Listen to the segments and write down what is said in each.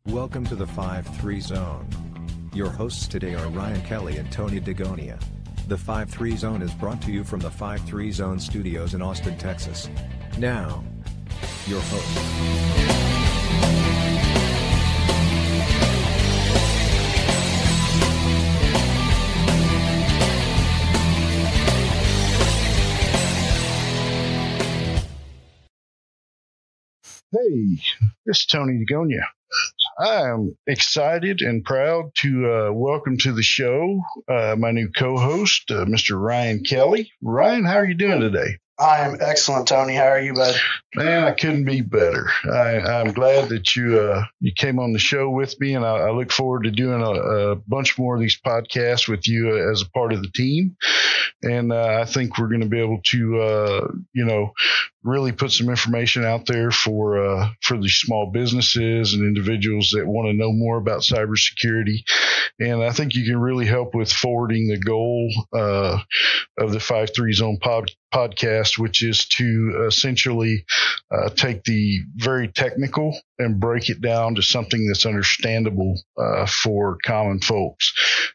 Welcome to the 5-3 Zone. Your hosts today are Ryan Kelly and Tony DeGonia. The 5-3 Zone is brought to you from the 5-3 Zone Studios in Austin, Texas. Now, your hosts. Hey, this is Tony DeGonia. I am excited and proud to welcome to the show my new co-host, Mr. Ryan Kelly. Ryan, how are you doing today? I am excellent, Tony. How are you, bud? Man, I couldn't be better. I'm glad that you came on the show with me, and I look forward to doing a bunch more of these podcasts with you as a part of the team. And I think we're going to be able to, really put some information out there for these small businesses and individuals that want to know more about cybersecurity. And I think you can really help with forwarding the goal of the 5-3 Zone podcast, which is to essentially take the very technical and break it down to something that's understandable for common folks.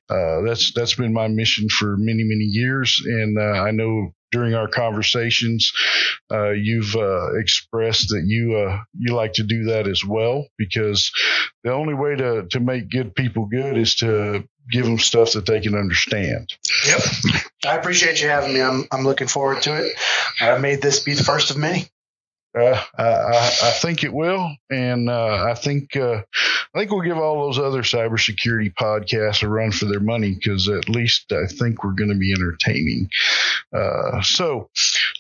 That's been my mission for many, many years. And I know during our conversations, you've expressed that you like to do that as well, because the only way to make good people good is to give them stuff that they can understand. Yep. I appreciate you having me. I'm looking forward to it. I made this be the first of many. I think it will, and I think we'll give all those other cybersecurity podcasts a run for their money, because at least I think we're going to be entertaining. So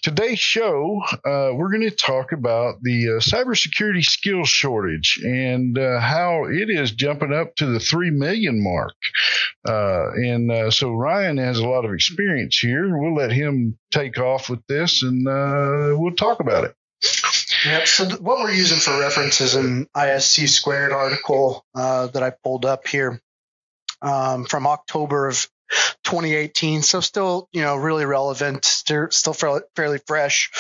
today's show, we're going to talk about the cybersecurity skills shortage and how it is jumping up to the 3 million mark. So Ryan has a lot of experience here. We'll let him take off with this, and we'll talk about it. Yep. So what we're using for reference is an ISC Squared article that I pulled up here from October of 2018. So still, really relevant, still fairly fresh,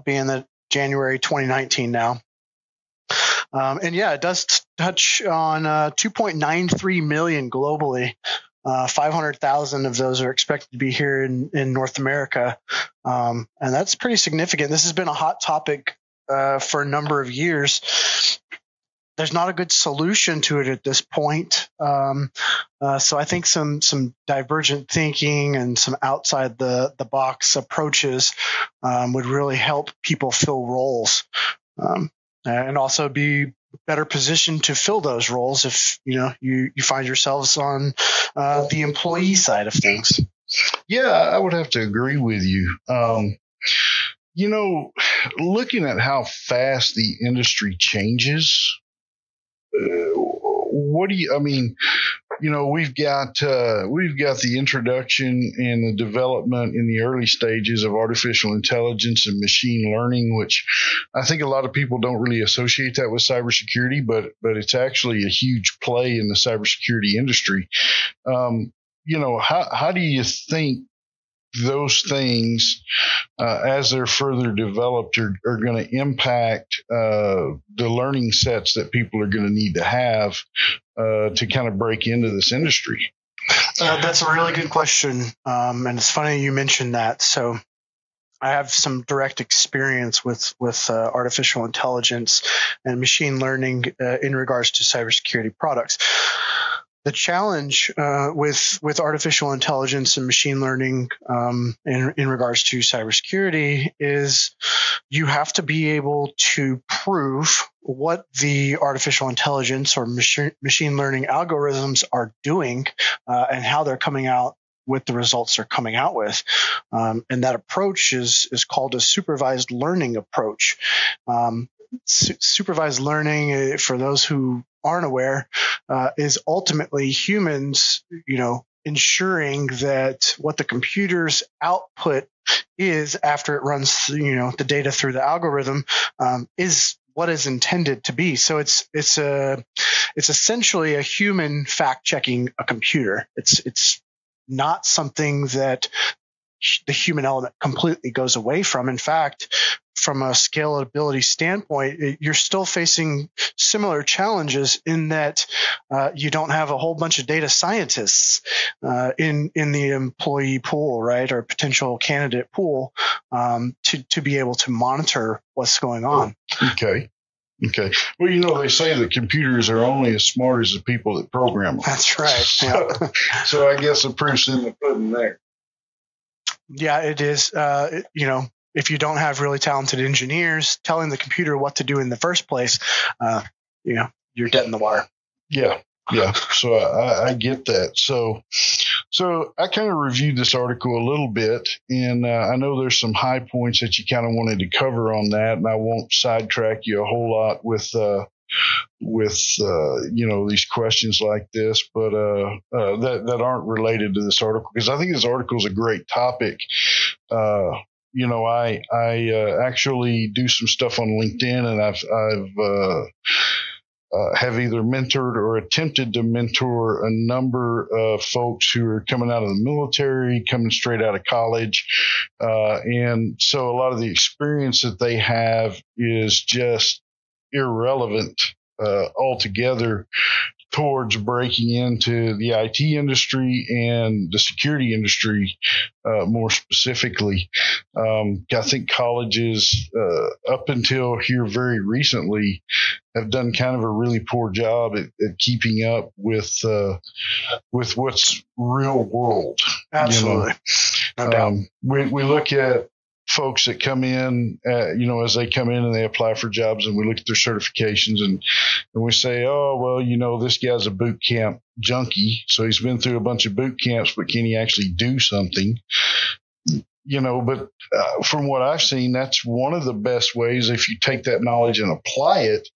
being the January 2019 now. It does touch on 2.93 million globally. 500,000 of those are expected to be here in North America. And that's pretty significant. This has been a hot topic for a number of years. There's not a good solution to it at this point. So I think some divergent thinking and some outside the box approaches would really help people fill roles, and also be better positioned to fill those roles if you find yourselves on the employee side of things. Yeah, I would have to agree with you. Looking at how fast the industry changes, we've got the introduction and the development in the early stages of artificial intelligence and machine learning, which I think a lot of people don't really associate that with cybersecurity, but it's actually a huge play in the cybersecurity industry. How do you think those things, as they're further developed, are going to impact the learning sets that people are going to need to have to kind of break into this industry? That's a really good question. And it's funny you mentioned that. So I have some direct experience with artificial intelligence and machine learning in regards to cybersecurity products. The challenge with artificial intelligence and machine learning in regards to cybersecurity is you have to be able to prove what the artificial intelligence or machine learning algorithms are doing and how they're coming out with the results they're coming out with. And that approach is called a supervised learning approach. Supervised learning, for those who aren't aware, is ultimately humans, ensuring that what the computer's output is after it runs, the data through the algorithm, is what is intended to be. So it's essentially a human fact checking a computer. It's not something that the human element completely goes away from. In fact, from a scalability standpoint, you're still facing similar challenges in that you don't have a whole bunch of data scientists in the employee pool, right, or potential candidate pool to be able to monitor what's going on. Okay. Well, they say that computers are only as smart as the people that program them. That's right. Yeah. So I guess the proof's in the pudding there. Yeah, it is. If you don't have really talented engineers telling the computer what to do in the first place, you're dead in the water. Yeah. So I get that. So I kind of reviewed this article a little bit, and I know there's some high points that you kind of wanted to cover on that, and I won't sidetrack you a whole lot with these questions like this, but that aren't related to this article, because I think this article is a great topic. I actually do some stuff on LinkedIn, and I've have either mentored or attempted to mentor a number of folks who are coming out of the military, coming straight out of college. And so a lot of the experience that they have is just irrelevant altogether towards breaking into the IT industry and the security industry more specifically. I think colleges up until here very recently have done kind of a really poor job at keeping up with what's real world. Absolutely. No doubt. We look at folks that come in, as they come in and they apply for jobs, and we look at their certifications and we say, oh, well, this guy's a boot camp junkie. So he's been through a bunch of boot camps, but can he actually do something? But from what I've seen, that's one of the best ways. If you take that knowledge and apply it,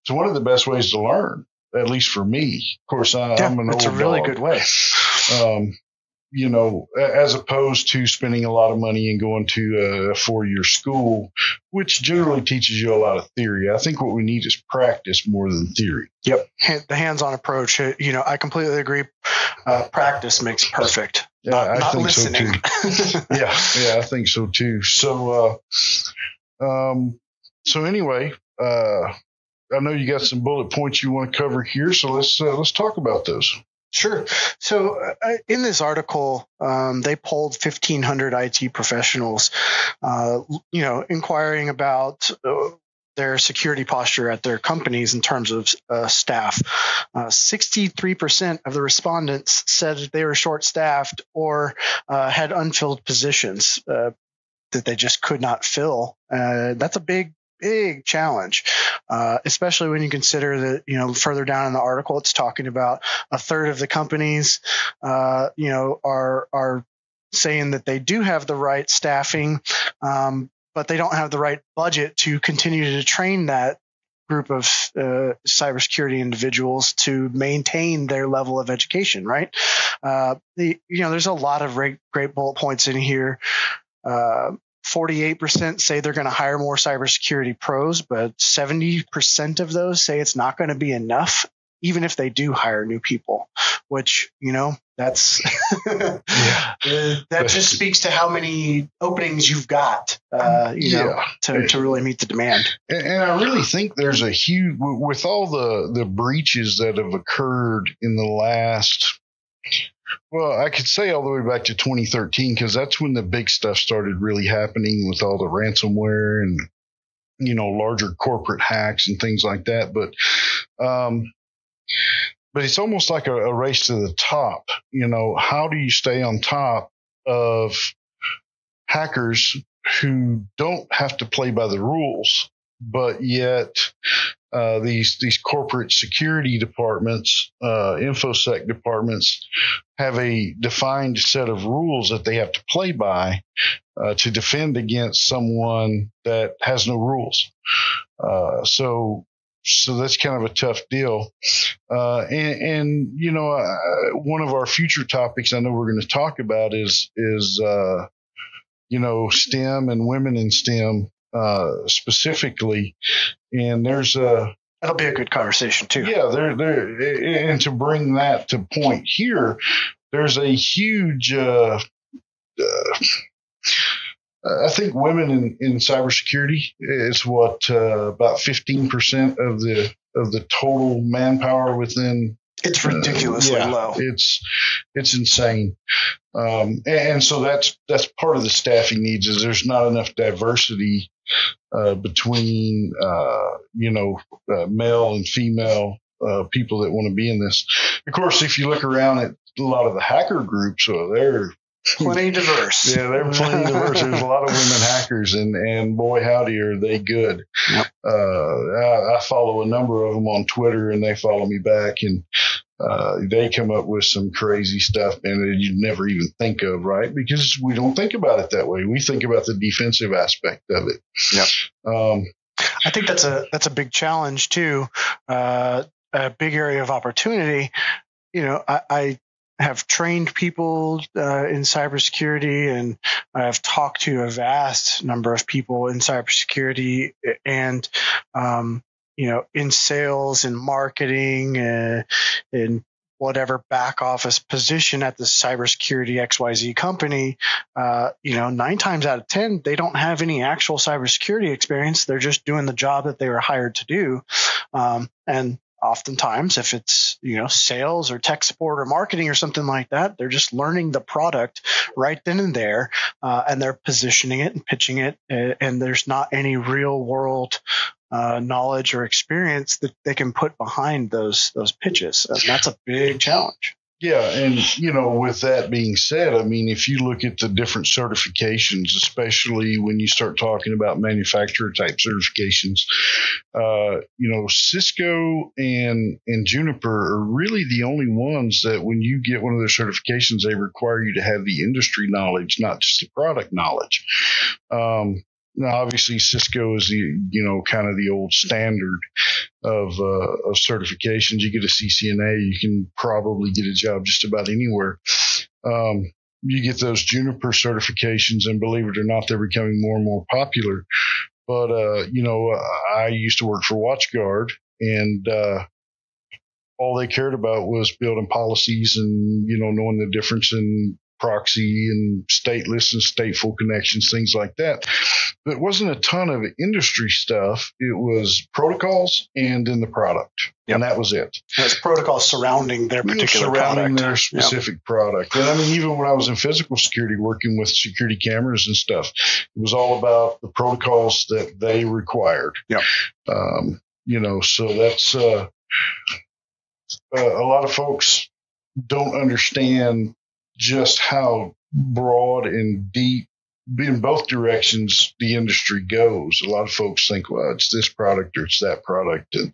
it's one of the best ways to learn, at least for me. Of course, I'm an old dog. It's a really good way. As opposed to spending a lot of money and going to a 4-year school, which generally teaches you a lot of theory. I think what we need is practice more than theory. Yep. The hands-on approach, I completely agree. Practice makes perfect. I not think listening. So too. Yeah, I think so too. So, anyway, I know you got some bullet points you want to cover here, so let's talk about those. Sure. So in this article, they polled 1,500 IT professionals, inquiring about their security posture at their companies in terms of staff. 63% of the respondents said that they were short-staffed or had unfilled positions that they just could not fill. That's a big challenge, especially when you consider that, further down in the article, it's talking about a third of the companies, are saying that they do have the right staffing, but they don't have the right budget to continue to train that group of cybersecurity individuals to maintain their level of education, right? There's a lot of great bullet points in here. 48% say they're going to hire more cybersecurity pros, but 70% of those say it's not going to be enough, even if they do hire new people, which, that's that just speaks to how many openings you've got, to really meet the demand. And I really think there's a huge, with all the breaches that have occurred in the last, well, I could say all the way back to 2013, because that's when the big stuff started really happening with all the ransomware and, larger corporate hacks and things like that. But it's almost like a race to the top. How do you stay on top of hackers who don't have to play by the rules, but yet these corporate security departments, InfoSec departments, have a defined set of rules that they have to play by to defend against someone that has no rules. So that's kind of a tough deal. And one of our future topics I know we're going to talk about is STEM and women in STEM specifically. And that'll be a good conversation too. Yeah, and to bring that to point here, there's a huge I think women in cybersecurity is what about 15% of the total manpower within. It's ridiculously low. It's insane, and so that's part of the staffing needs is there's not enough diversity between male and female people that want to be in this. Of course, if you look around at a lot of the hacker groups, they're plenty diverse. Yeah, they're plenty diverse. There's a lot of women hackers, and boy, howdy, are they good. Yep. I follow a number of them on Twitter, and they follow me back, and they come up with some crazy stuff, man, that you'd never even think of, right? Because we don't think about it that way. We think about the defensive aspect of it. Yep. I think that's a big challenge too. A big area of opportunity. I have trained people in cybersecurity, and I've talked to a vast number of people in cybersecurity, and in sales and marketing, in whatever back office position at the cybersecurity XYZ company. 9 times out of 10, they don't have any actual cybersecurity experience. They're just doing the job that they were hired to do, and oftentimes, if it's sales or tech support or marketing or something like that, they're just learning the product right then and there, and they're positioning it and pitching it, and there's not any real world knowledge or experience that they can put behind those pitches. And that's a big challenge. Yeah, and with that being said, I mean, if you look at the different certifications, especially when you start talking about manufacturer type certifications, Cisco and Juniper are really the only ones that when you get one of their certifications, they require you to have the industry knowledge, not just the product knowledge. Now, obviously, Cisco is the kind of the old standard of certifications. You get a CCNA, you can probably get a job just about anywhere. You get those Juniper certifications, and believe it or not, they're becoming more and more popular. But I used to work for WatchGuard, and all they cared about was building policies and knowing the difference in proxy and stateless and stateful connections, things like that. But it wasn't a ton of industry stuff. It was protocols and then the product. Yep. And that was it. It's protocols surrounding their particular surrounding product. Their specific product. And I mean, even when I was in physical security working with security cameras and stuff, it was all about the protocols that they required. Yeah. So that's a lot of folks don't understand just how broad and deep in both directions the industry goes. A lot of folks think, well, it's this product or it's that product. And,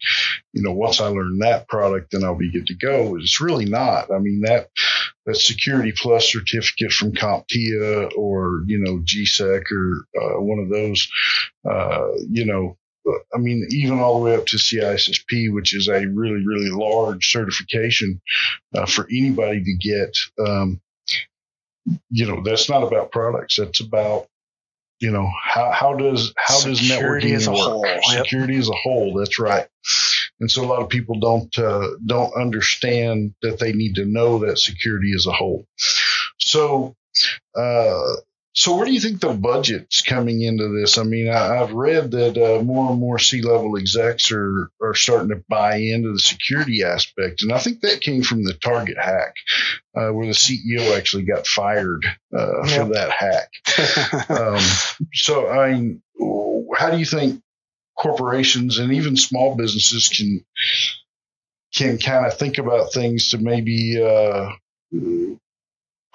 once I learn that product, then I'll be good to go. It's really not. I mean, that Security Plus certificate from CompTIA or, GSEC or one of those, I mean, even all the way up to CISSP, which is a really, really large certification for anybody to get. That's not about products. That's about, how does security networking as a work? whole. Security as a whole. That's right. And so a lot of people don't understand that they need to know that security as a whole. So, so where do you think the budget's coming into this? I mean, I've read that more and more C-level execs are starting to buy into the security aspect. And I think that came from the Target hack, where the CEO actually got fired for that hack. So, I mean, how do you think corporations and even small businesses can kind of think about things to maybe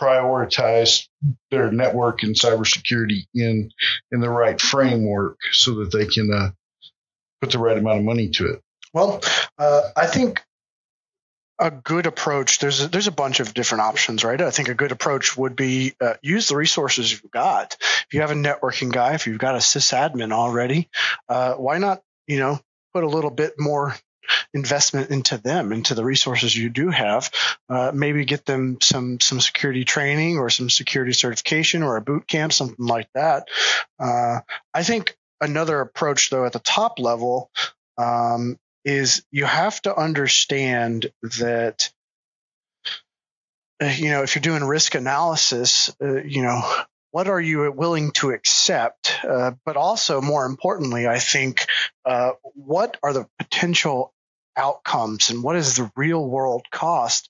prioritize their network and cybersecurity in the right framework so that they can put the right amount of money to it? Well, I think a good approach, there's a bunch of different options, right? I think a good approach would be use the resources you've got. If you have a networking guy, if you've got a sysadmin already, why not, put a little bit more investment into them, into the resources you do have, maybe get them some security training or some security certification or a boot camp, something like that. I think another approach, though, at the top level is you have to understand that, if you're doing risk analysis, what are you willing to accept? But also, more importantly, I think, what are the potential outcomes and what is the real world cost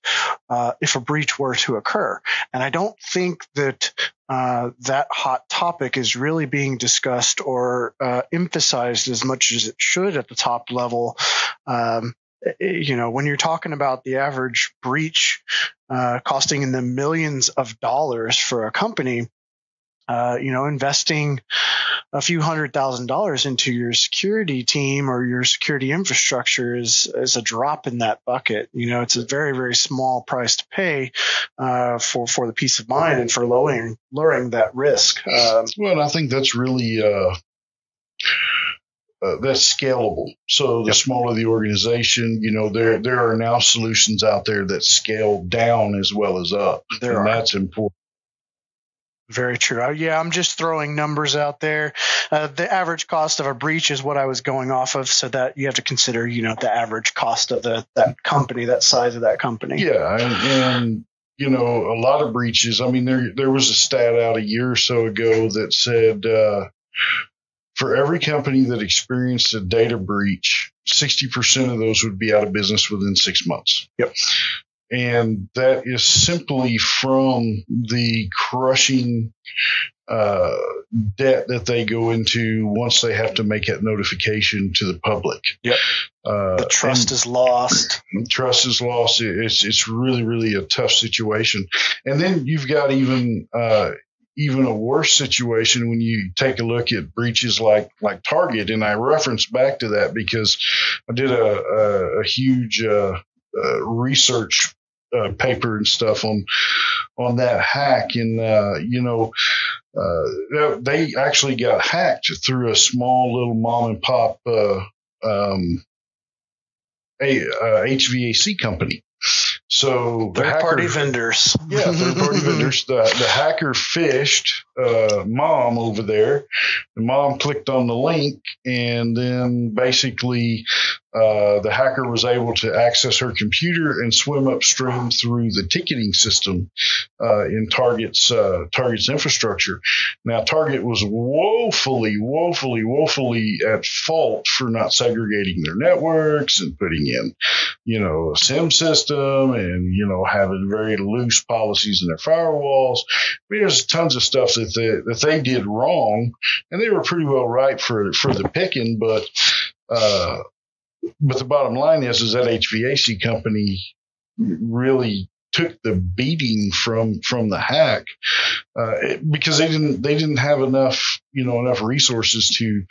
if a breach were to occur? And I don't think that that hot topic is really being discussed or emphasized as much as it should at the top level. When you're talking about the average breach costing in the millions of dollars for a company, investing a few $100,000 into your security team or your security infrastructure is a drop in that bucket. It's a very, very small price to pay for the peace of mind and for lowering that risk. Well, I think that's really that's scalable. So the smaller the organization, there are now solutions out there that scale down as well as up. That's important. Very true. I'm just throwing numbers out there. The average cost of a breach is what I was going off of, so that you have to consider, the average cost of that company, that size of that company. Yeah, and a lot of breaches. I mean, there was a stat out a year or so ago that said for every company that experienced a data breach, 60% of those would be out of business within 6 months. Yep. And that is simply from the crushing debt that they go into once they have to make that notification to the public. Yep. The trust is lost. Trust is lost. It's really, really a tough situation. And then you've got even a worse situation when you take a look at breaches like Target. And I reference back to that because I did a huge research paper and stuff on that hack, and they actually got hacked through a small little mom and pop HVAC company. So third-party vendors. Yeah, third-party vendors. The hacker phished mom over there. The mom clicked on the link, and then basically the hacker was able to access her computer and swim upstream through the ticketing system in Target's infrastructure. Now, Target was woefully at fault for not segregating their networks and putting in, a SIM system and, having very loose policies in their firewalls. I mean, there's tons of stuff that they did wrong, and they were pretty well right for the picking, but the bottom line is that HVAC company really took the beating from the hack because they didn't have enough resources to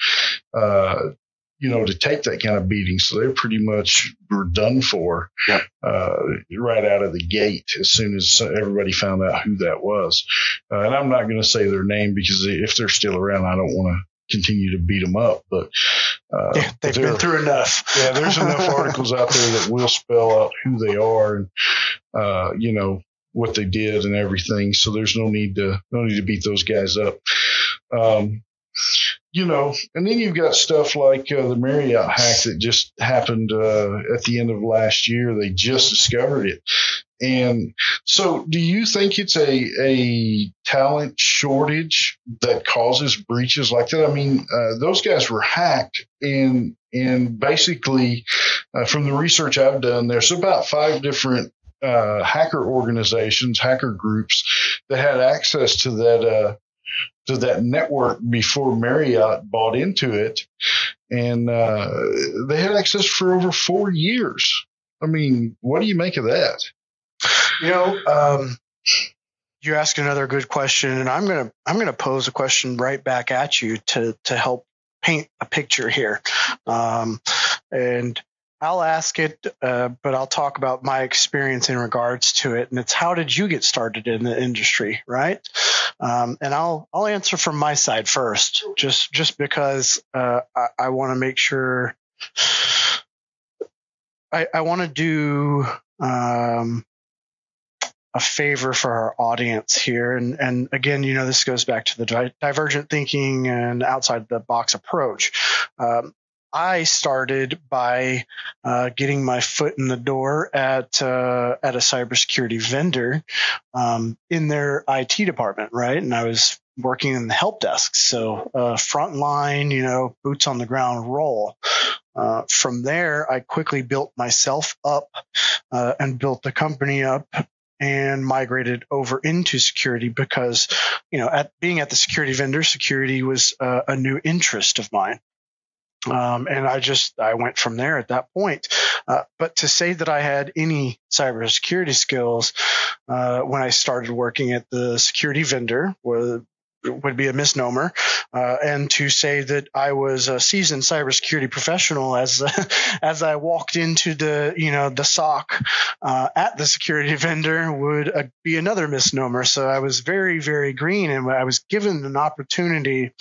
take that kind of beating. So they pretty much were done for right out of the gate as soon as everybody found out who that was. And I'm not going to say their name because if they're still around, I don't want to continue to beat them up, but they've been through enough. Yeah, there's enough articles out there that will spell out who they are and what they did and everything. So there's no need to beat those guys up. And then you've got stuff like the Marriott hack that just happened at the end of last year. They just discovered it. And so do you think it's a talent shortage that causes breaches like that? I mean, those guys were hacked and basically from the research I've done, there's about 5 different hacker organizations, hacker groups that had access to that network before Marriott bought into it. And they had access for over 4 years. I mean, what do you make of that? You asked another good question, and I'm gonna pose a question right back at you to help paint a picture here. And I'll ask it, but I'll talk about my experience in regards to it. And it's, how did you get started in the industry, right? And I'll answer from my side first, just because I want to make sure I want to do a favor for our audience here. And again, this goes back to the divergent thinking and outside the box approach. I started by getting my foot in the door at a cybersecurity vendor in their IT department, right? And I was working in the help desk. So frontline, boots on the ground role. From there, I quickly built myself up and built the company up and migrated over into security because, being at the security vendor, security was a new interest of mine. And I went from there at that point. But to say that I had any cybersecurity skills when I started working at the security vendor would be a misnomer. And to say that I was a seasoned cybersecurity professional as I walked into the SOC at the security vendor would be another misnomer. So I was very, very green, and I was given an opportunity.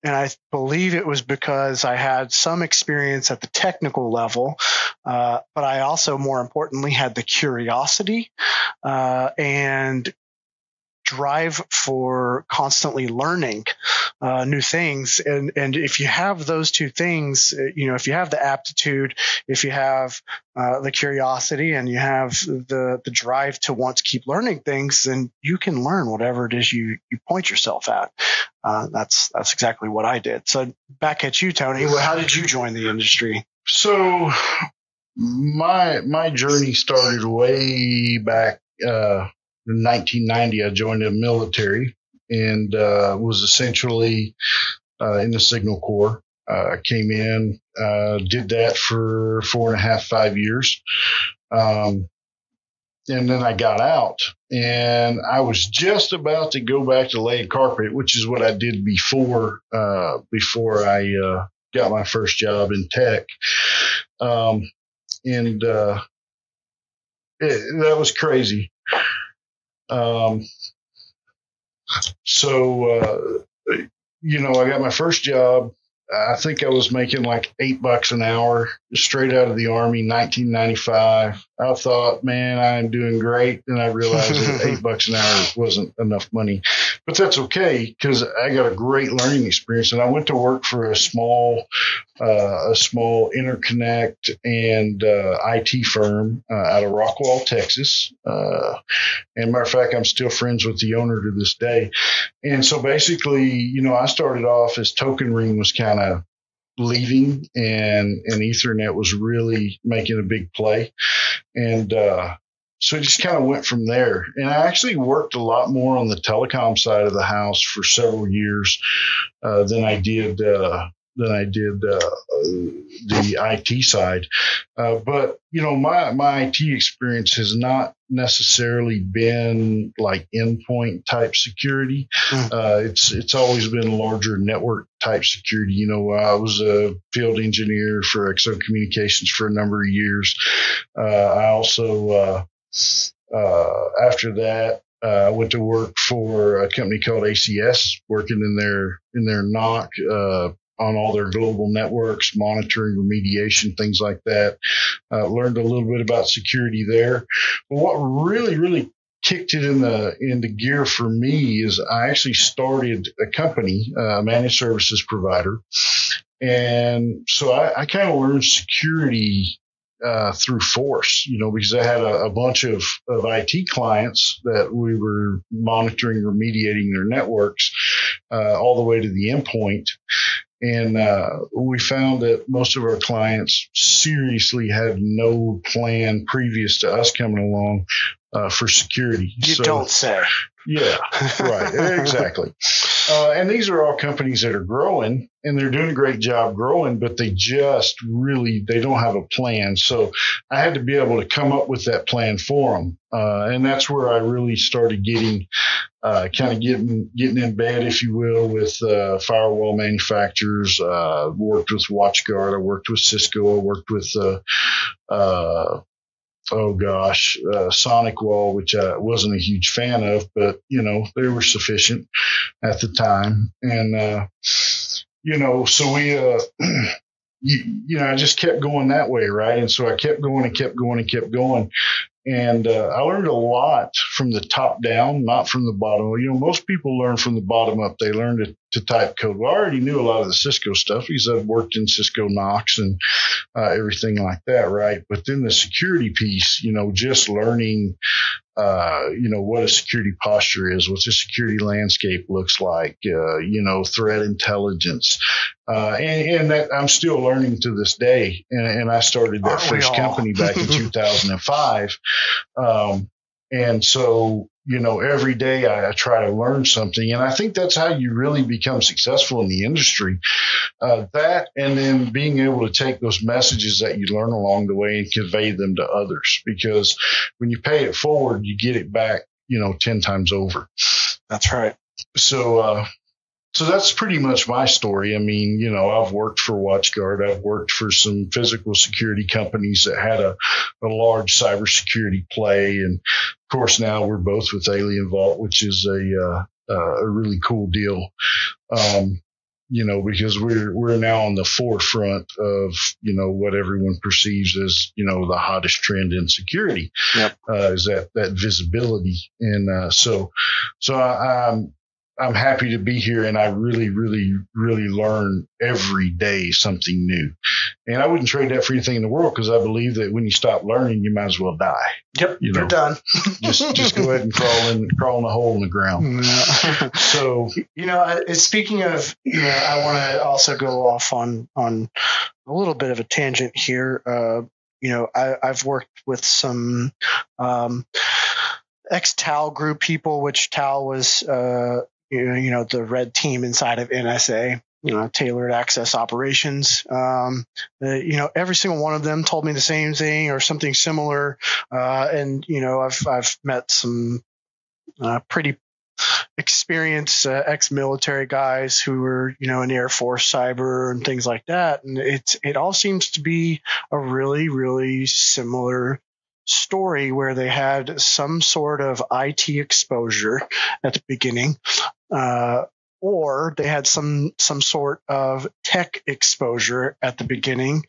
And I believe it was because I had some experience at the technical level, but I also, more importantly, had the curiosity and drive for constantly learning new things. And if you have those two things, if you have the aptitude, if you have the curiosity, and you have the drive to want to keep learning things, then you can learn whatever it is you point yourself at. That's exactly what I did. So back at you, Tony. How did you join the industry? So my journey started way back in 1990. I joined the military and was essentially in the Signal Corps. I came in, did that for 4.5, 5 years. And then I got out, and I was just about to go back to laying carpet, which is what I did before I got my first job in tech. That was crazy. I got my first job. I think I was making like $8 an hour straight out of the Army, 1995. I thought, man, I'm doing great. And I realized that $8 an hour wasn't enough money, but that's okay because I got a great learning experience. And I went to work for a small interconnect and IT firm out of Rockwall, Texas. And matter of fact, I'm still friends with the owner to this day. And so basically, I started off as Token Ring was kind of leaving, and Ethernet was really making a big play. And so it just kind of went from there. And I actually worked a lot more on the telecom side of the house for several years than I did the IT side. But my IT experience has not necessarily been like endpoint type security. It's always been larger network type security. I was a field engineer for XO Communications for a number of years. I also, after that, I went to work for a company called ACS, working in their NOC, on all their global networks, monitoring, remediation, things like that. Learned a little bit about security there. But what really, really kicked it into gear for me is I actually started a company, a managed services provider. And so I kind of learned security through force, because I had a bunch of IT clients that we were monitoring, remediating their networks all the way to the endpoint. And we found that most of our clients seriously had no plan previous to us coming along for security. You don't say. Yeah, right. Exactly. And these are all companies that are growing, and they're doing a great job growing, but they don't have a plan. So I had to be able to come up with that plan for them. And that's where I really started getting in bed, if you will, with firewall manufacturers. Worked with WatchGuard. I worked with Cisco. I worked with SonicWall, which I wasn't a huge fan of, but they were sufficient at the time. And so we I just kept going that way, right? And so I kept going and kept going and kept going. And I learned a lot from the top down, not from the bottom. Most people learn from the bottom up. They learn to type code. Well, I already knew a lot of the Cisco stuff because I'd worked in Cisco Knox and everything like that, right? But then the security piece, just learning, what a security posture is, what the security landscape looks like, threat intelligence. And that I'm still learning to this day. And I started that first company back in 2005. And so, every day I try to learn something. And I think that's how you really become successful in the industry. That, and then being able to take those messages that you learn along the way and convey them to others. Because when you pay it forward, you get it back, 10 times over. That's right. So that's pretty much my story. I mean, I've worked for WatchGuard. I've worked for some physical security companies that had a large cybersecurity play. And of course, now we're both with Alien Vault, which is a really cool deal. Because we're now on the forefront of, what everyone perceives as, the hottest trend in security. Yep. Is that visibility. And so I'm happy to be here, and I really, really, really learn every day something new. And I wouldn't trade that for anything in the world, because I believe that when you stop learning, you might as well die. Yep, you're done. just go ahead and crawl in a hole in the ground. Yeah. So, speaking of, I want to also go off on a little bit of a tangent here. I've worked with some ex-TAL group people, which TAL was the red team inside of NSA, tailored access operations. Every single one of them told me the same thing or something similar. And I've met some pretty experienced ex-military guys who were, in Air Force cyber and things like that. And it all seems to be a really, really similar story where they had some sort of IT exposure at the beginning, or they had some sort of tech exposure at the beginning,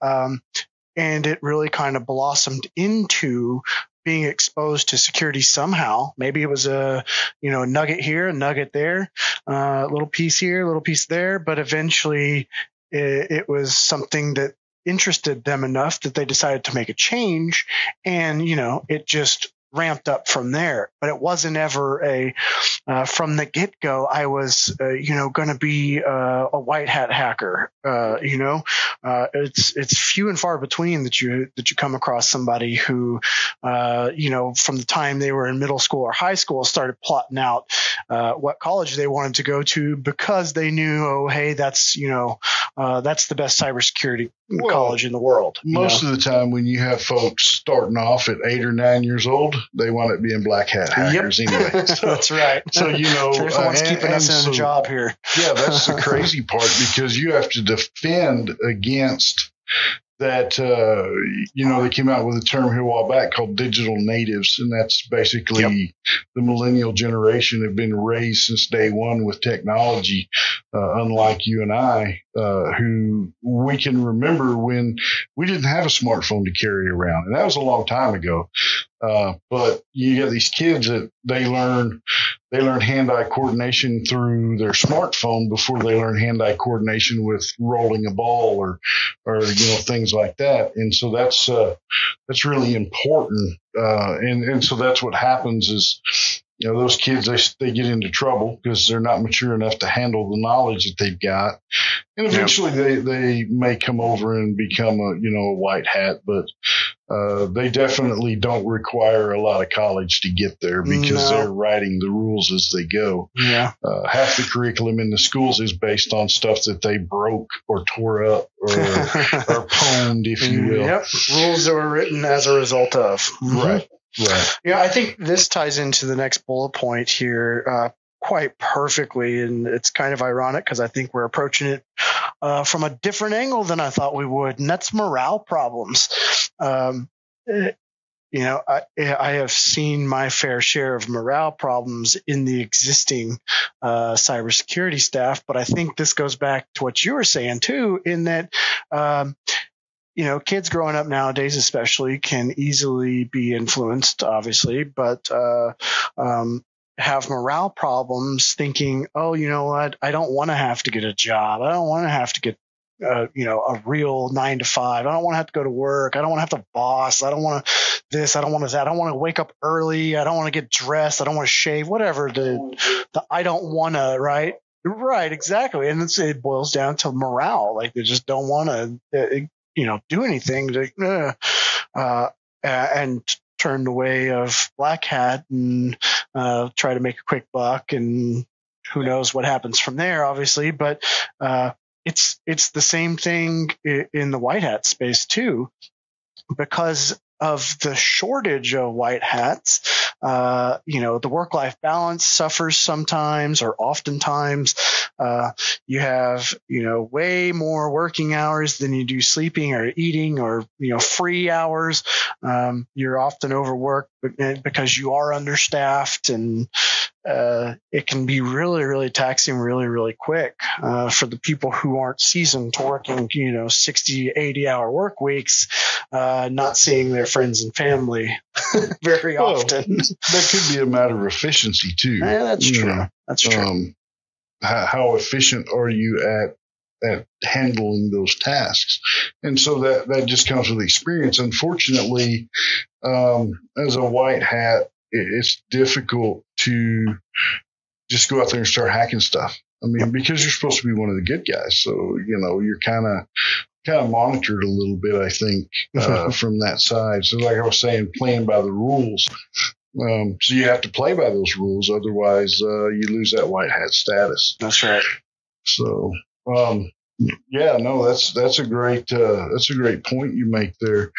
and it really kind of blossomed into being exposed to security somehow. Maybe it was a nugget here, a nugget there, a little piece here, a little piece there, but eventually it was something that interested them enough that they decided to make a change, and it just ramped up from there. But it wasn't ever from the get-go I was going to be a white hat hacker. It's few and far between that you come across somebody who from the time they were in middle school or high school started plotting out what college they wanted to go to, because they knew, that's the best cybersecurity college in the world. Most of the time when you have folks starting off at 8 or 9 years old, they want to be in black hat hackers anyway. So, that's right. So, everyone's keeping us in a job here. Yeah, that's the crazy part, because you have to defend against that, they came out with a term here a while back called digital natives. And that's basically the millennial generation have been raised since day one with technology, unlike you and I, who we can remember when we didn't have a smartphone to carry around. And that was a long time ago. But you get these kids that they learn hand-eye coordination through their smartphone before they learn hand-eye coordination with rolling a ball or things like that. And so that's really important. And so that's what happens is, those kids, they get into trouble because they're not mature enough to handle the knowledge that they've got. And eventually they may come over and become a white hat, but they definitely don't require a lot of college to get there, because they're writing the rules as they go. Yeah. Half the curriculum in the schools is based on stuff that they broke or tore up or pwned, if you will. Yep. Rules that were written as a result of. Mm-hmm. Right. Right. Yeah, I think this ties into the next bullet point here quite perfectly, and it's kind of ironic because I think we're approaching it from a different angle than I thought we would, and that's morale problems. I have seen my fair share of morale problems in the existing cybersecurity staff, but I think this goes back to what you were saying too, in that kids growing up nowadays especially can easily be influenced, obviously, but have morale problems thinking, oh, you know what? I don't want to have to get a job. I don't want to have to get, a real 9 to 5. I don't want to have to go to work. I don't want to have to boss. I don't want to this. I don't want to that. I don't want to wake up early. I don't want to get dressed. I don't want to shave, whatever the I don't want to, right? Right. Exactly. And it boils down to morale. Like they just don't want to, do anything and turn the way of Black Hat and try to make a quick buck, and who knows what happens from there, obviously. But it's the same thing in the white hat space too, because of the shortage of white hats. The work-life balance suffers sometimes, or oftentimes. You have, way more working hours than you do sleeping or eating, or, free hours. You're often overworked because you are understaffed, and it can be really, really taxing really, really quick for the people who aren't seasoned to working, 60, 80-hour work weeks, not seeing their friends and family very often. That could be a matter of efficiency too. Yeah, that's true. That's true. How efficient are you at handling those tasks? And so that just comes with experience. Unfortunately, as a white hat, it's difficult to just go out there and start hacking stuff. I mean, because you're supposed to be one of the good guys. So, you're kind of monitored a little bit, I think, from that side. So like I was saying, playing by the rules. So you have to play by those rules. Otherwise, you lose that white hat status. That's right. So, that's a great point you make there.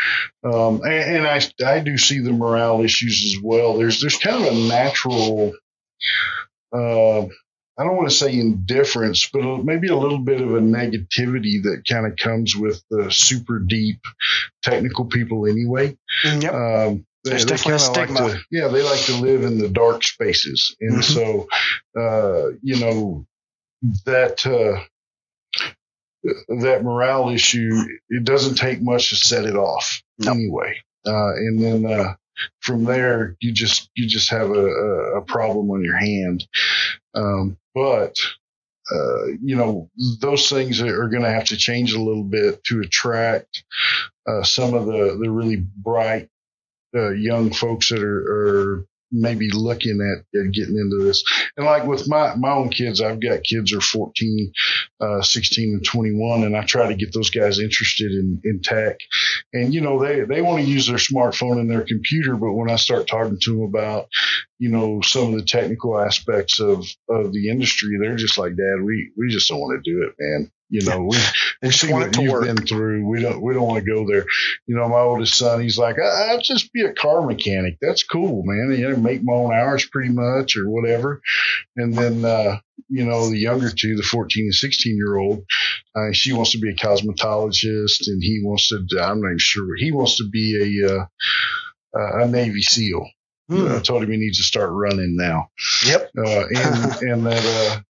And I do see the morale issues as well. There's kind of a natural, I don't want to say indifference, but maybe a little bit of a negativity that kind of comes with the super deep technical people anyway. Yep. There's definitely a stigma. They like to live in the dark spaces. And so, that morale issue, it doesn't take much to set it off anyway. And then from there, you just have a problem on your hand. But those things are going to have to change a little bit to attract some of the really bright young folks that are maybe looking at getting into this. And like with my own kids, I've got kids who are 14, 16 and 21, and I try to get those guys interested in tech. And, they want to use their smartphone and their computer, but when I start talking to them about, some of the technical aspects of the industry, they're just like, Dad, we just don't want to do it, man. We see what you've been through. We don't want to go there. My oldest son, he's like, I'll just be a car mechanic. That's cool, man. Make my own hours pretty much or whatever. And then, the younger two, the 14 and 16-year-old, she wants to be a cosmetologist, and he wants to, I'm not even sure, he wants to be a Navy SEAL. I told him he needs to start running now. Yep. And that,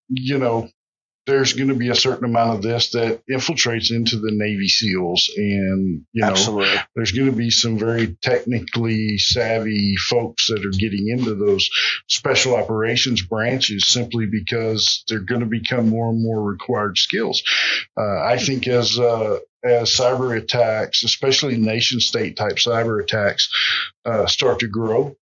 there's going to be a certain amount of this that infiltrates into the Navy SEALs. And, Absolutely. There's going to be some very technically savvy folks that are getting into those special operations branches simply because they're going to become more and more required skills. I think as cyber attacks, especially nation state type cyber attacks, start to grow,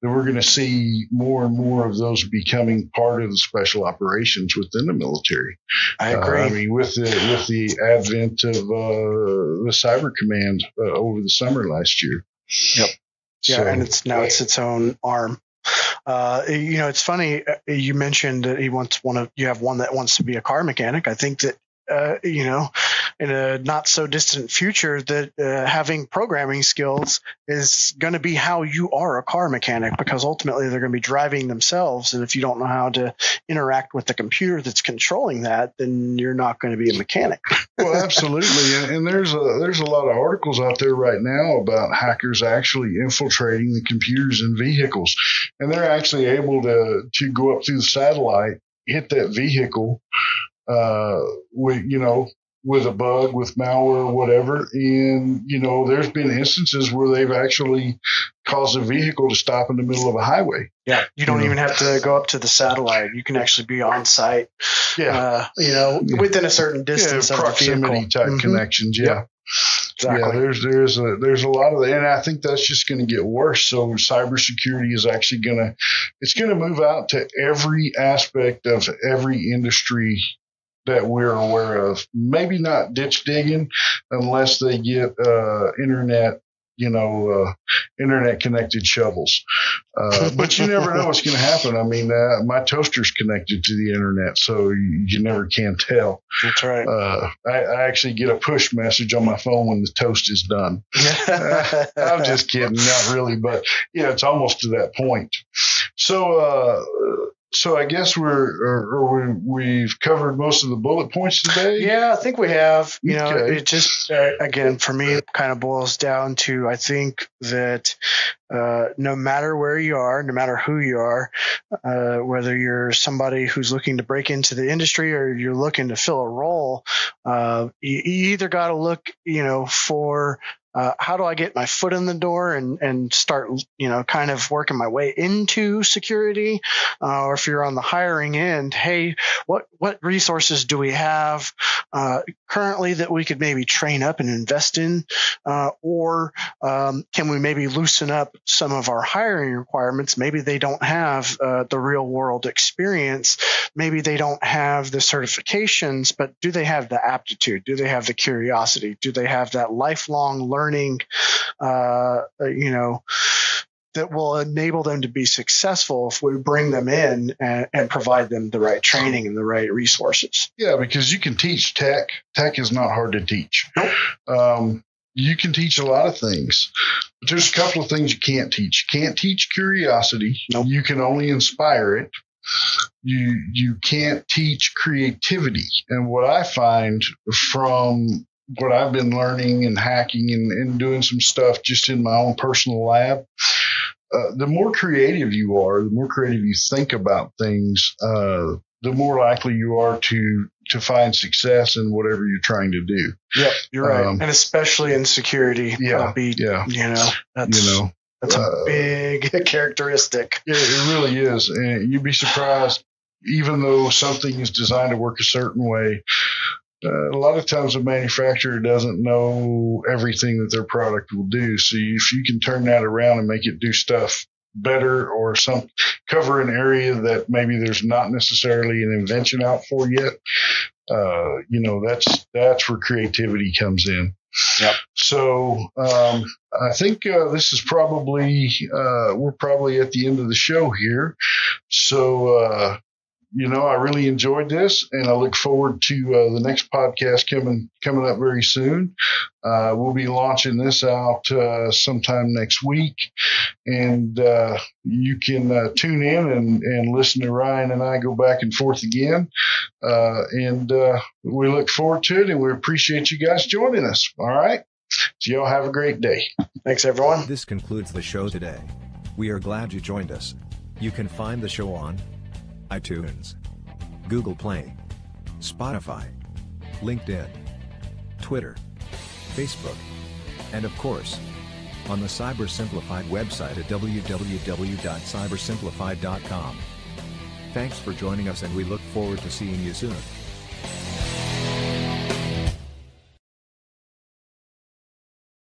then we're going to see more and more of those becoming part of the special operations within the military. I agree. With the advent of the Cyber Command over the summer last year. Yep. Yeah, so, and it's its own arm. It's funny. You mentioned that you have one that wants to be a car mechanic. I think that in a not so distant future that having programming skills is going to be how you are a car mechanic, because ultimately they're going to be driving themselves. And if you don't know how to interact with the computer that's controlling that, then you're not going to be a mechanic. Well, absolutely. And there's a lot of articles out there right now about hackers actually infiltrating the computers in vehicles. And they're actually able to go up through the satellite, hit that vehicle, with a bug, with malware, whatever. And, you know, there's been instances where they've actually caused a vehicle to stop in the middle of a highway. Yeah. You don't even have to go up to the satellite. You can actually be on site, Yeah. you know, within a certain distance of the proximity vehicle. type connections. Yeah. Yep. Exactly. Yeah, there's a lot of that, and I think that's just going to get worse. So cybersecurity is actually going to move out to every aspect of every industry that we're aware of. Maybe not ditch digging unless they get internet connected shovels. But you never know what's going to happen. I mean, my toaster's connected to the internet, so you never can tell. That's right. I actually get a push message on my phone when the toast is done. I'm just kidding. Not really, but yeah, it's almost to that point. So I guess we've covered most of the bullet points today. Yeah, I think we have. You know, Okay. it just again for me it kind of boils down to I think that no matter where you are, no matter who you are, whether you're somebody who's looking to break into the industry or you're looking to fill a role, you either got to look, you know, for how do I get my foot in the door and start, you know, kind of working my way into security? Or if you're on the hiring end, hey, what resources do we have currently that we could maybe train up and invest in? Or can we maybe loosen up some of our hiring requirements? Maybe they don't have the real world experience. Maybe they don't have the certifications, but do they have the aptitude? Do they have the curiosity? Do they have that lifelong learning, you know, that will enable them to be successful if we bring them in and provide them the right training and the right resources? Yeah, because you can teach tech. Tech is not hard to teach. Nope. You can teach a lot of things, but there's a couple of things you can't teach. You can't teach curiosity. Nope. You can only inspire it. You can't teach creativity. And what I find from what I've been learning and hacking and doing some stuff just in my own personal lab, the more creative you are, the more creative you think about things, the more likely you are to find success in whatever you're trying to do. Yep, you're right. And especially in security. You know, that's a big characteristic. It really is. And you'd be surprised, even though something is designed to work a certain way, a lot of times a manufacturer doesn't know everything that their product will do. So if you can turn that around and make it do stuff better or cover an area that maybe there's not necessarily an invention out for yet, you know, that's where creativity comes in. Yep. So I think this is probably we're probably at the end of the show here. So you know, I really enjoyed this, and I look forward to the next podcast coming up very soon. We'll be launching this out sometime next week, and you can tune in and listen to Ryan and I go back and forth again. And we look forward to it, and we appreciate you guys joining us. All right. So y'all have a great day. Thanks, everyone. This concludes the show today. We are glad you joined us. You can find the show on iTunes, Google Play, Spotify, LinkedIn, Twitter, Facebook, and of course, on the Cyber Simplified website at www.cybersimplified.com. Thanks for joining us, and we look forward to seeing you soon.